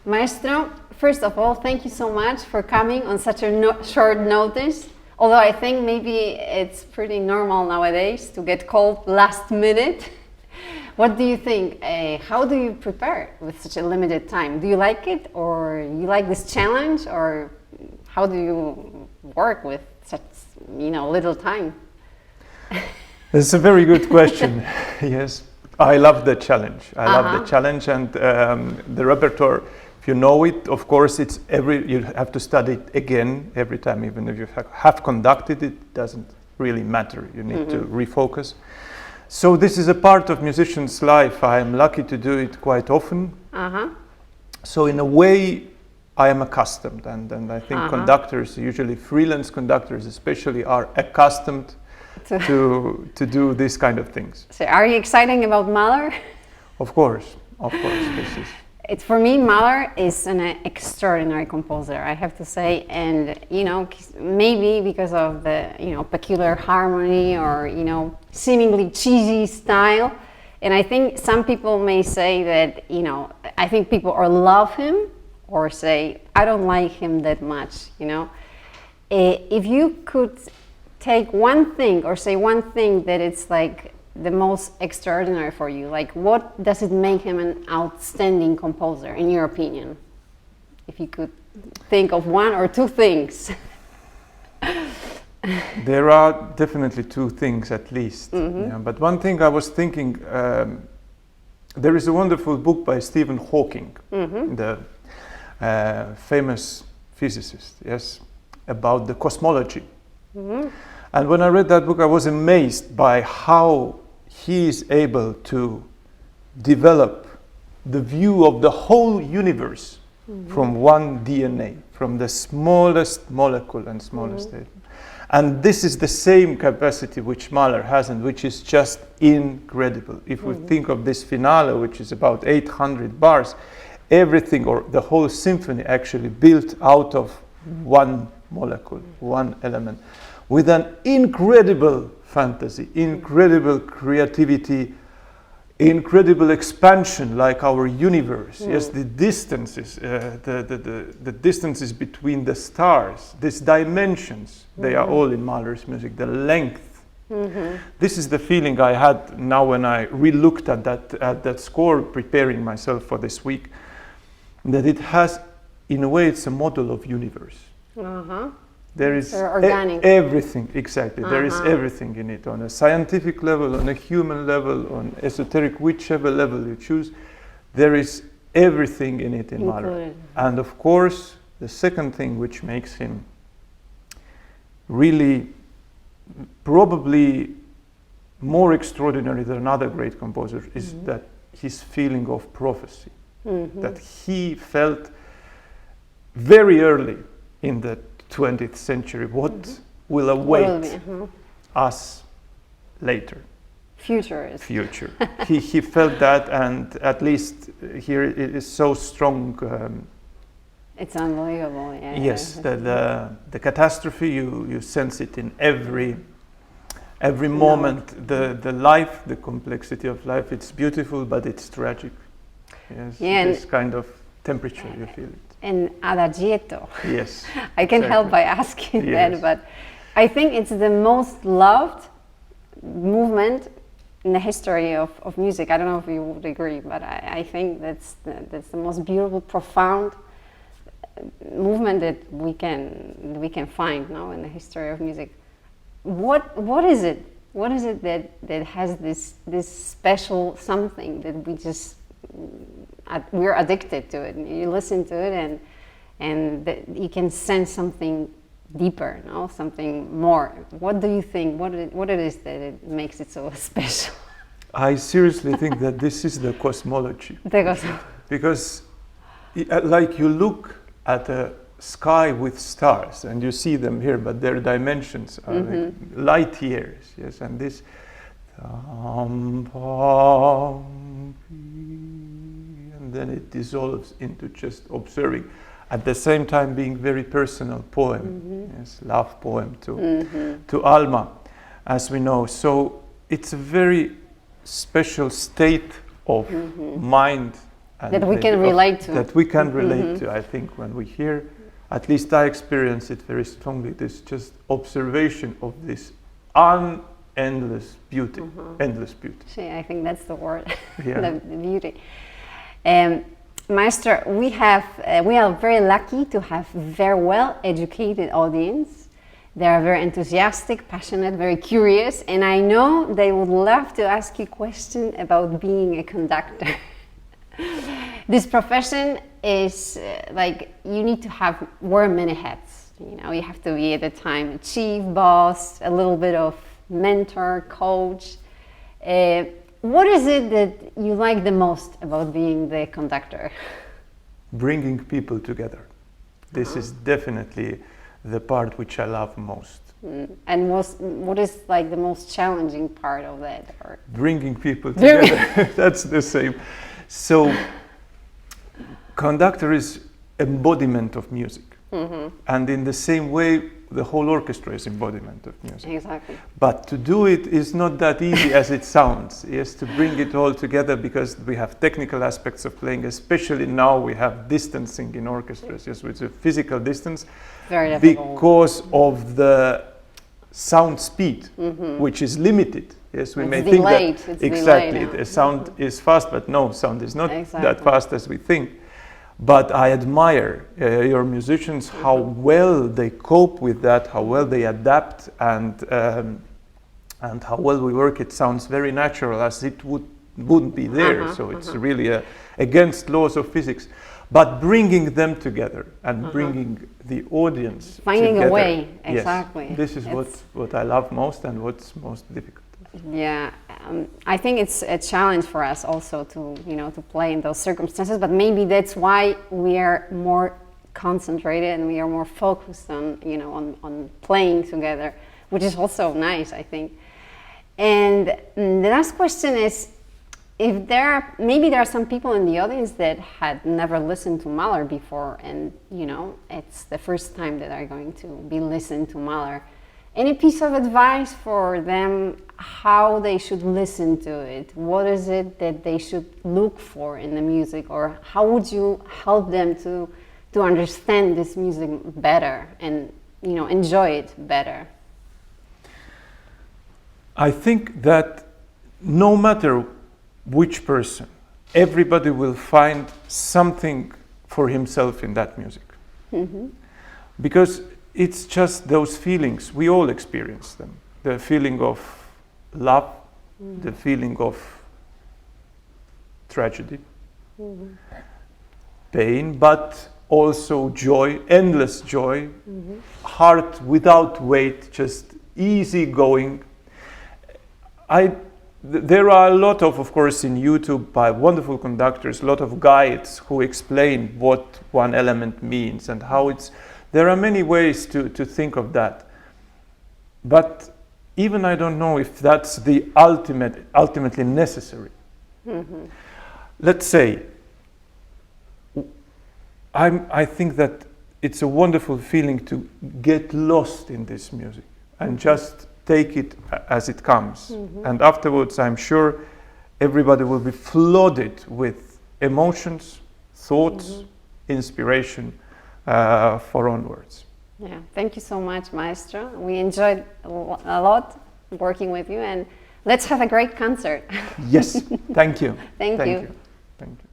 Maestro, first of all, thank you so much for coming on such a short notice. Although I think maybe it's pretty normal nowadays to get called last minute. What do you think? How do you prepare with such a limited time? Do you like it, or you like this challenge, or how do you work with such, little time? It's a very good question. Yes, I love the challenge. I love the challenge, and the repertoire. If you know it, of course, you have to study it again every time. Even if you have conducted it, doesn't really matter. You need to refocus. So this is a part of musician's life. I am lucky to do it quite often. So in a way, I am accustomed, and I think conductors, usually freelance conductors especially, are accustomed to do these kind of things. So are you excited about Mahler? Of course. This is. It's, for me, Mahler is an extraordinary composer, I have to say, and maybe because of the peculiar harmony or seemingly cheesy style, and I think some people may say that I think people or love him or say I don't like him that much. If you could take one thing or say one thing that it's like the most extraordinary for you, like what does it make him an outstanding composer in your opinion? If you could think of one or two things. There are definitely two things at least. But one thing I was thinking, there is a wonderful book by Stephen Hawking, the famous physicist, yes, about the cosmology. And when I read that book, I was amazed by how he is able to develop the view of the whole universe from one DNA, from the smallest molecule and smallest atom. And this is the same capacity which Mahler has, and which is just incredible. If we think of this finale, which is about 800 bars, everything, or the whole symphony, actually built out of one molecule, one element, with an incredible fantasy, incredible creativity, incredible expansion, like our universe. Yes, the distances, the distances between the stars, these dimensions, they are all in Mahler's music. The length. This is the feeling I had now when I re-looked at that score, preparing myself for this week. That it has, in a way, it's a model of universe. There is everything, exactly. There is everything in it, on a scientific level, on a human level, on esoteric, whichever level you choose. There is everything in it in Mahler. And of course, the second thing which makes him really probably more extraordinary than other great composers is that his feeling of prophecy, that he felt very early in the 20th century what will await us later. Future. He felt that, and at least here it is so strong. It's unbelievable. Yes, the catastrophe, you sense it in every moment. The life, the complexity of life, it's beautiful, but it's tragic. Yes, this kind of temperature, you feel it. And adagietto. Yes. I can't help by asking that, but I think it's the most loved movement in the history of music. I don't know if you would agree, but I think that's the most beautiful, profound movement that we can find now in the history of music. What is it? What is it that has this special something that we're addicted to it? You listen to it and you can sense something deeper, no? Something more. What do you think? What it is that it makes it so special? I seriously think that this is the cosmology. Because like you look at a sky with stars and you see them here, but their dimensions are like light years, yes, and this and then it dissolves into just observing, at the same time being very personal poem, yes, love poem to Alma, as we know. So it's a very special state of mind and That we maybe can relate to. That we can relate to. I think when we hear, at least I experience it very strongly, this just observation of this endless beauty, endless beauty. See, I think that's the word, Yeah. the beauty. Maestro, we are very lucky to have very well educated audience. They are very enthusiastic, passionate, very curious, and I know they would love to ask you a question about being a conductor. This profession is like you need to wear many hats. You know, you have to be at the time a chief, boss, a little bit of mentor, coach. What is it that you like the most about being the conductor? Bringing people together. This is definitely the part which I love most. And what is like the most challenging part of that? Or? Bringing people together. That's the same. So, conductor is embodiment of music. And in the same way, the whole orchestra is embodiment of music. Exactly. But to do it is not that easy as it sounds. Yes, to bring it all together, because we have technical aspects of playing, especially now we have distancing in orchestras, yes, with a physical distance, Very difficult. because of the sound speed, which is limited. Yes, we It's may delayed. think that It's exactly delayed, the sound is fast, but no, sound is not Exactly. that fast as we think. But I admire your musicians, how well they cope with that, how well they adapt, and how well we work. It sounds very natural, as it wouldn't be there. So it's really against laws of physics. But bringing them together and bringing the audience Finding together, a way, yes, exactly. this is what I love most and what's most difficult. Yeah, I think it's a challenge for us also to to play in those circumstances. But maybe that's why we are more concentrated and we are more focused on on playing together, which is also nice, I think. And the last question is, if maybe there are some people in the audience that had never listened to Mahler before, and it's the first time that they're going to be listening to Mahler. Any piece of advice for them how they should listen to it? What is it that they should look for in the music, or how would you help them to understand this music better and enjoy it better? I think that no matter which person, everybody will find something for himself in that music. Because it's just those feelings, we all experience them. The feeling of love, the feeling of tragedy, pain, but also joy, endless joy, heart without weight, just easy going. There are a lot of course, in YouTube by wonderful conductors, a lot of guides who explain what one element means and how it's. There are many ways to think of that. But even I don't know if that's the ultimately necessary. Let's say, I think that it's a wonderful feeling to get lost in this music and just take it as it comes. And afterwards, I'm sure everybody will be flooded with emotions, thoughts, inspiration for onwards. Yeah, thank you so much, Maestro. We enjoyed a lot working with you, and let's have a great concert. Yes, thank you. Thank you. Thank you.